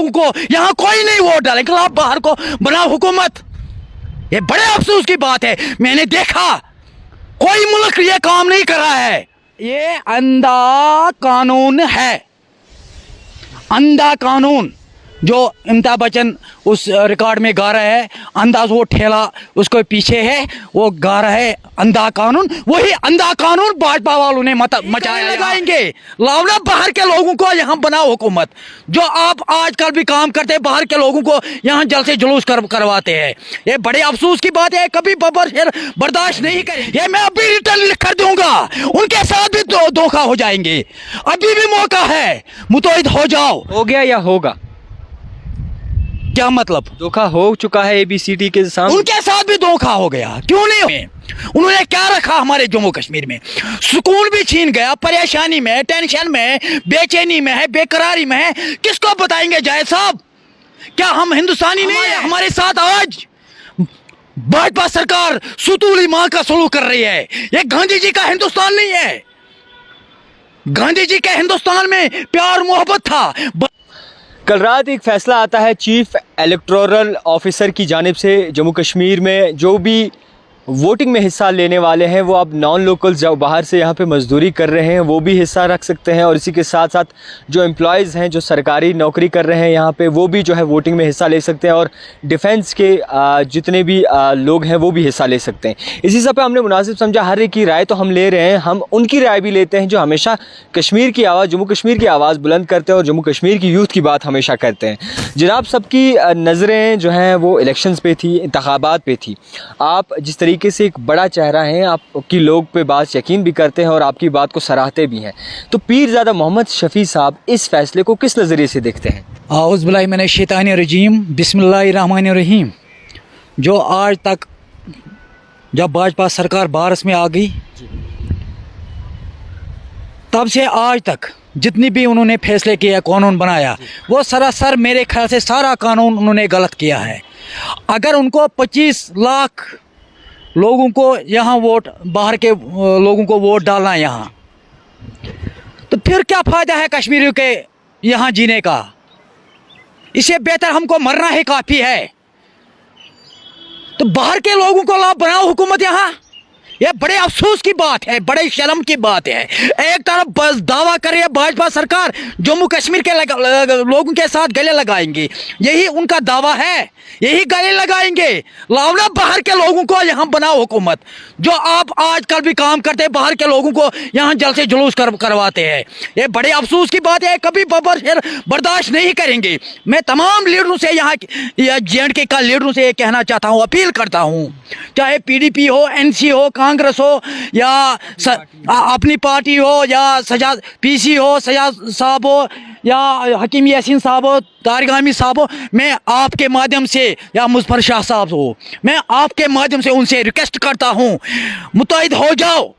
लोगों को यहाँ कोई नहीं वोट डालेगा, आप बाहर को बनाओ हुकूमत। ये बड़े अफसोस की बात है, मैंने देखा कोई मुल्क ये काम नहीं कर रहा है। ये अंधा कानून है, अंधा कानून जो अमिताभ बच्चन उस रिकॉर्ड में गा रहा है, अंदाज वो ठेला उसके पीछे है, वो गा रहा है अंधा कानून। वही अंधा कानून भाजपा वालों ने मचाया। लगाएंगे, लाओ ना बाहर के लोगों को यहाँ बनाओ हुकूमत। जो आप आजकल भी काम करते हैं, बाहर के लोगों को यहाँ जल से जुलूस करवाते हैं। ये बड़े अफसोस की बात है, कभी बर्दाश्त नहीं करें। ये मैं अभी रिटर्न लिख कर दूंगा, उनके साथ भी धोखा हो जाएंगे। अभी भी मौका है, मुतहिद हो जाओ। हो गया या होगा? क्या मतलब? धोखा हो चुका है ABCD के सामने, उनके साथ भी धोखा हो गया। क्यों नहीं हुए? उन्होंने क्या रखा हमारे जम्मू कश्मीर में? सुकून भी छीन गया, परेशानी में, टेंशन में, बेचैनी में है, बेकरारी में है। किसको बताएंगे जायद साहब? क्या हम हिंदुस्तानी नहीं है? हमारे साथ आज भाजपा सरकार सुतूली मां का सलूक कर रही है। ये गांधी जी का हिंदुस्तान नहीं है। गांधी जी के हिंदुस्तान में प्यार मोहब्बत था। कल रात एक फैसला आता है चीफ इलेक्टोरल ऑफिसर की जानिब से, जम्मू कश्मीर में जो भी वोटिंग में हिस्सा लेने वाले हैं वो अब नॉन लोकल्स जो बाहर से यहाँ पे मजदूरी कर रहे हैं वो भी हिस्सा रख सकते हैं, और इसी के साथ साथ जो एम्प्लॉयज़ हैं जो सरकारी नौकरी कर रहे हैं यहाँ पे वो भी जो है वोटिंग में हिस्सा ले सकते हैं, और डिफेंस के जितने भी लोग हैं वो भी हिस्सा ले सकते हैं। इसी सब पे हमने मुनासिब समझा, हर एक की राय तो हम ले रहे हैं, हम उनकी राय भी लेते हैं जो हमेशा कश्मीर की आवाज़, जम्मू कश्मीर की आवाज़ बुलंद करते हैं और जम्मू कश्मीर की यूथ की बात हमेशा करते हैं। जनाब, सबकी नज़रें जो हैं वो इलेक्शंस पे थी, इंतखाबात पे थी। आप जिस तरीके से एक बड़ा चेहरा हैं, आपकी लोग पे बात यकीन भी करते हैं और आपकी बात को सराहते भी हैं, तो पीरज़ादा मोहम्मद शफ़ी साहब इस फैसले को किस नज़रिए से देखते हैं? औज़ु बिल्लाहि मिनश शैतानिर रजीम, बिस्मिल्लाहिर रहमानिर रहीम। जो आज तक जब भाजपा सरकार भारत में आ गई तब से आज तक जितनी भी उन्होंने फैसले किया, कानून बनाया, वो सरासर मेरे ख्याल से सारा कानून उन्होंने गलत किया है। अगर उनको 25 लाख लोगों को यहाँ वोट, बाहर के लोगों को वोट डालना यहाँ, तो फिर क्या फ़ायदा है कश्मीरियों के यहाँ जीने का? इससे बेहतर हमको मरना ही काफ़ी है। तो बाहर के लोगों को लाभ बनाओ हुकूमत यहाँ। ये बड़े अफसोस की बात है, बड़े शर्म की बात है। एक तरफ बस दावा कर रही है भाजपा सरकार जम्मू कश्मीर के लोगों के साथ गले लगाएंगे, यही उनका दावा है, यही गले लगाएंगे। लाओ ना बाहर के लोगों को यहाँ बनाओ हुकूमत। जो आप आजकल भी काम करते हैं, बाहर के लोगों को यहाँ जल से जुलूस करवाते हैं। ये बड़े अफसोस की बात है, कभी बर्दाश्त नहीं करेंगे। मैं तमाम लीडरों से, यहाँ JNK का लीडरों से ये कहना चाहता हूँ, अपील करता हूँ, चाहे PDP हो, NC हो, कांग्रेस हो, या अपनी पार्टी हो, या सजाद PC हो, सजाद साहब हो, या हकीम यासीन साहब हो, तारिक आमिर साहब हो, मैं आपके माध्यम से, या मुज़फ़र शाह साहब हो, मैं आपके माध्यम से उनसे रिक्वेस्ट करता हूँ, मुत्तहिद हो जाओ।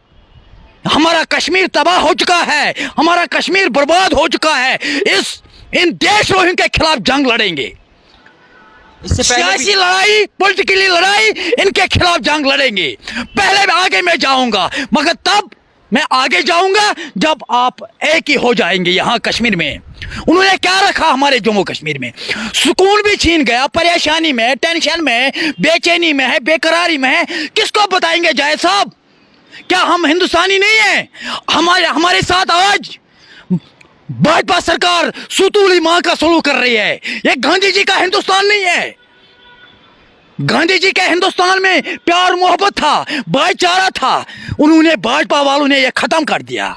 हमारा कश्मीर तबाह हो चुका है, हमारा कश्मीर बर्बाद हो चुका है। इन देशद्रोहियों के खिलाफ जंग लड़ेंगे, सियासी लड़ाई, पॉलिटिकली लड़ाई, इनके खिलाफ जंग लड़ेंगे। पहले आगे मैं जाऊंगा, मगर तब मैं आगे जाऊंगा जब आप एक ही हो जाएंगे यहाँ कश्मीर में। उन्होंने क्या रखा हमारे जम्मू कश्मीर में? सुकून भी छीन गया, परेशानी में, टेंशन में, बेचैनी में है, बेकरारी में है। किसको बताएंगे जायद साहब? क्या हम हिंदुस्तानी नहीं है? हमारे साथ आज भाजपा सरकार सुतूली मां का सलूक कर रही है। ये गांधी जी का हिंदुस्तान नहीं है। गांधी जी के हिंदुस्तान में प्यार मोहब्बत था, भाईचारा था। उन्होंने, भाजपा वालों ने ये खत्म कर दिया।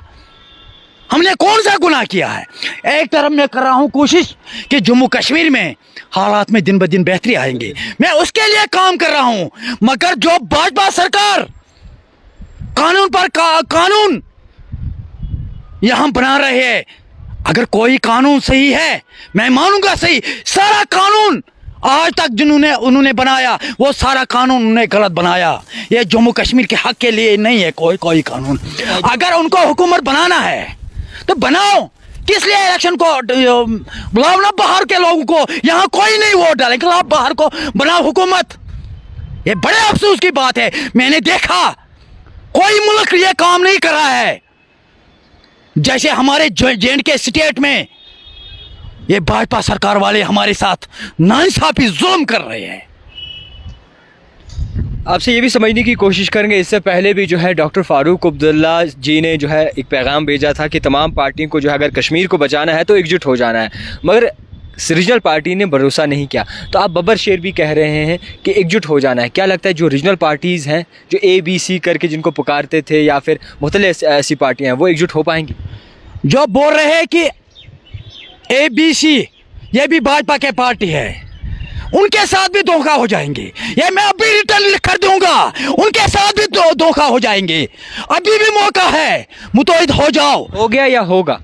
हमने कौन सा गुनाह किया है? एक तरफ मैं कर रहा हूं कोशिश कि जम्मू कश्मीर में हालात में दिन ब दिन बेहतरी आएंगे, मैं उसके लिए काम कर रहा हूं, मगर जो भाजपा सरकार कानून पर कानून यहां बना रहे हैं, अगर कोई कानून सही है मैं मानूंगा सही। सारा कानून आज तक उन्होंने बनाया, वो सारा कानून उन्होंने गलत बनाया। ये जम्मू कश्मीर के हक के लिए नहीं है कोई कानून। अगर उनको हुकूमत बनाना है तो बनाओ, किस लिए इलेक्शन को बुलाओ ना बाहर के लोगों को, यहाँ कोई नहीं वोट डालेगा, आप बाहर को बनाओ हुकूमत। ये बड़े अफसोस की बात है, मैंने देखा कोई मुल्क ये काम नहीं कर रहा है। जैसे हमारे JNK स्टेट में ये भाजपा सरकार वाले हमारे साथ नाइंसाफी जुल्म कर रहे हैं। आपसे ये भी समझने की कोशिश करेंगे, इससे पहले भी जो है डॉक्टर फारूक अब्दुल्ला जी ने जो है एक पैगाम भेजा था कि तमाम पार्टियों को जो है अगर कश्मीर को बचाना है तो एकजुट हो जाना है, मगर रीजनल पार्टी ने भरोसा नहीं किया। तो आप बब्बर शेर भी कह रहे हैं कि एकजुट हो जाना है। क्या लगता है जो रीजनल पार्टीज़ हैं, जो ABC करके जिनको पुकारते थे, या फिर मुख्तलिफ ऐसी पार्टियाँ हैं, वो एकजुट हो पाएंगी? जो बोल रहे हैं कि ABC ये भी भाजपा के पार्टी है, उनके साथ भी धोखा हो जाएंगे। ये मैं अभी रिटर्न लिख कर दूंगा, उनके साथ भी धोखा हो जाएंगे। अभी भी मौका है, मुतहिद हो जाओ। हो गया या होगा?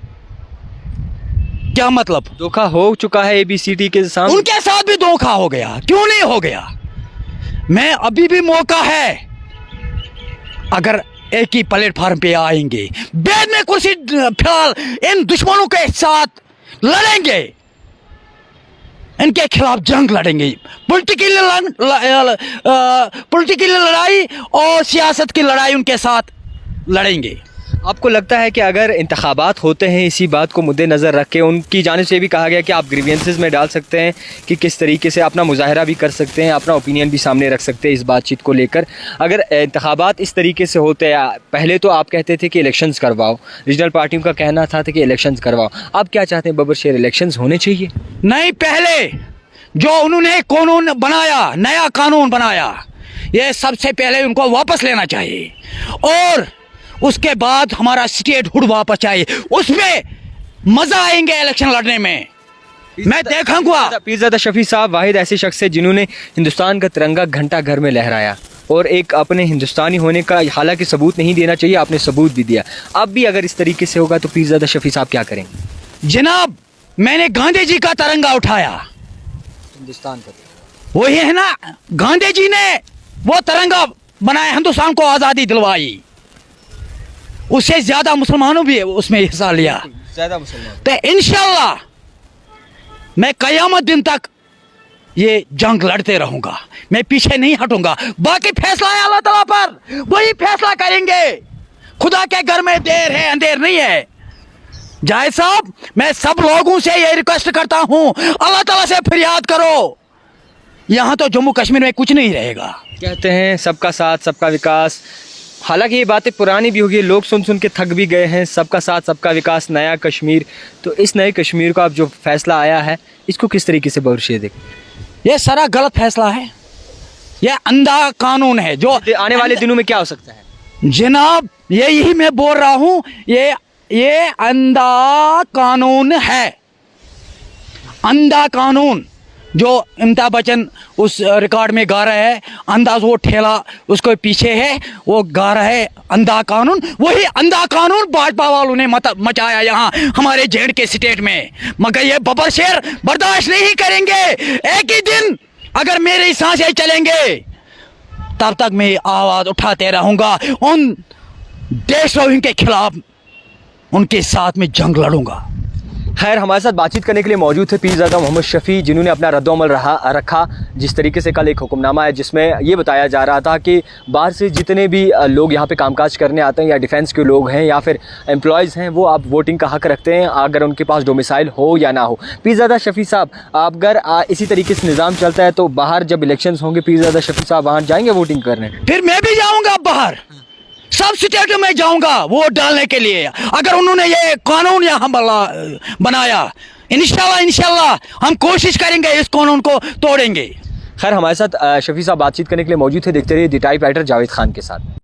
क्या मतलब? धोखा हो चुका है ABCD के साथ, उनके साथ भी धोखा हो गया, क्यों नहीं हो गया? मैं अभी भी मौका है, अगर एक ही प्लेटफार्म पे आएंगे, बाद में कुर्सी फिलहाल इन दुश्मनों के साथ लड़ेंगे, इनके खिलाफ जंग लड़ेंगे। पॉलिटिकल लड़ाई और सियासत की लड़ाई उनके साथ लड़ेंगे। आपको लगता है कि अगर इंतखाबात होते हैं, इसी बात को मुद्दे नज़र रख के उनकी जानिब से भी कहा गया कि आप ग्रीवेंसेस में डाल सकते हैं कि किस तरीके से अपना मुजाहरा भी कर सकते हैं, अपना ओपिनियन भी सामने रख सकते हैं इस बातचीत को लेकर। अगर इंतखाबात इस तरीके से होते हैं, पहले तो आप कहते थे कि इलेक्शंस करवाओ, रीजनल पार्टियों का कहना था कि इलेक्शंस करवाओ, आप क्या चाहते हैं बब्बर शेर, इलेक्शंस होने चाहिए? नहीं, पहले जो उन्होंने कानून बनाया, नया कानून बनाया, ये सबसे पहले उनको वापस लेना चाहिए, और उसके बाद हमारा स्टेट हुड वापस चाहिए। उसमें मजा आएंगे इलेक्शन लड़ने में, मैं देखूंगा। पीरज़ादा शफी साहब वाहिद ऐसे शख्स है जिन्होंने हिंदुस्तान का तिरंगा घंटा घर में लहराया, और एक अपने हिंदुस्तानी होने का हालांकि सबूत नहीं देना चाहिए, आपने सबूत भी दिया। अब भी अगर इस तरीके से होगा तो पीरज़ादा शफी साहब क्या करेंगे? जनाब, मैंने गांधी जी का तिरंगा उठाया, हिंदुस्तान का वही है ना, गांधी जी ने वो तिरंगा बनाया, हिंदुस्तान को आज़ादी दिलवाई, उससे ज्यादा मुसलमानों भी उसमें हिस्सा लिया। ज़्यादा मुसलमान तो इंशाल्लाह मैं क़यामत दिन तक ये जंग लड़ते रहूंगा, मैं पीछे नहीं हटूंगा। बाकी फैसला है अल्लाह ताला पर, वही फैसला करेंगे। खुदा के घर में देर है, अंधेर नहीं है। जाहिद साहब, मैं सब लोगों से ये रिक्वेस्ट करता हूँ, अल्लाह ताला से फरियाद करो, यहाँ तो जम्मू कश्मीर में कुछ नहीं रहेगा। कहते हैं सबका साथ सबका विकास, हालांकि ये बातें पुरानी भी होगी, लोग सुन सुन के थक भी गए हैं। सबका साथ सबका विकास, नया कश्मीर, तो इस नए कश्मीर को अब जो फैसला आया है, इसको किस तरीके से बर्शे देख? ये सारा गलत फैसला है, ये अंधा कानून है। जो आने वाले दिनों में क्या हो सकता है? जनाब, यही मैं बोल रहा हूँ, ये अंधा कानून है, अंधा कानून। जो अमिताभ बच्चन उस रिकॉर्ड में गा रहा है, अंदाज वो ठेला उसको पीछे है, वो गा रहा है अंधा कानून। वही अंधा कानून भाजपा वालों ने मचाया यहाँ हमारे जेड के स्टेट में, मगर ये बब्बर शेर बर्दाश्त नहीं करेंगे। एक ही दिन अगर मेरी सांसें चलेंगे, तब तक मैं आवाज़ उठाते रहूँगा, उन देशद्रोहियों के खिलाफ उनके साथ में जंग लड़ूंगा। खैर, हमारे साथ बातचीत करने के लिए मौजूद थे पीरज़ादा मोहम्मद शफ़ी, जिन्होंने अपना रद्द-ओ-अमल रखा। जिस तरीके से कल एक हुक्मनामा है जिसमें ये बताया जा रहा था कि बाहर से जितने भी लोग यहाँ पे कामकाज करने आते हैं, या डिफेंस के लोग हैं या फिर एम्प्लॉयज़ हैं, वो आप वोटिंग का हक़ रखते हैं, अगर उनके पास डोमिसाइल हो या ना हो। पीरज़ादा शफ़ी साहब, अगर इसी तरीके से निज़ाम चलता है तो बाहर जब इलेक्शंस होंगे, पीरज़ादा शफ़ी साहब वहाँ जाएंगे वोटिंग करने? फिर मैं भी जाऊँगा बाहर, सब स्टेटों में जाऊंगा वोट डालने के लिए। अगर उन्होंने ये कानून यहाँ बनाया, इंशाल्लाह हम कोशिश करेंगे इस कानून को तोड़ेंगे। खैर, हमारे साथ शफ़ी साहब बातचीत करने के लिए मौजूद थे। देखते रहिए दी टाइप राइटर जावेद खान के साथ।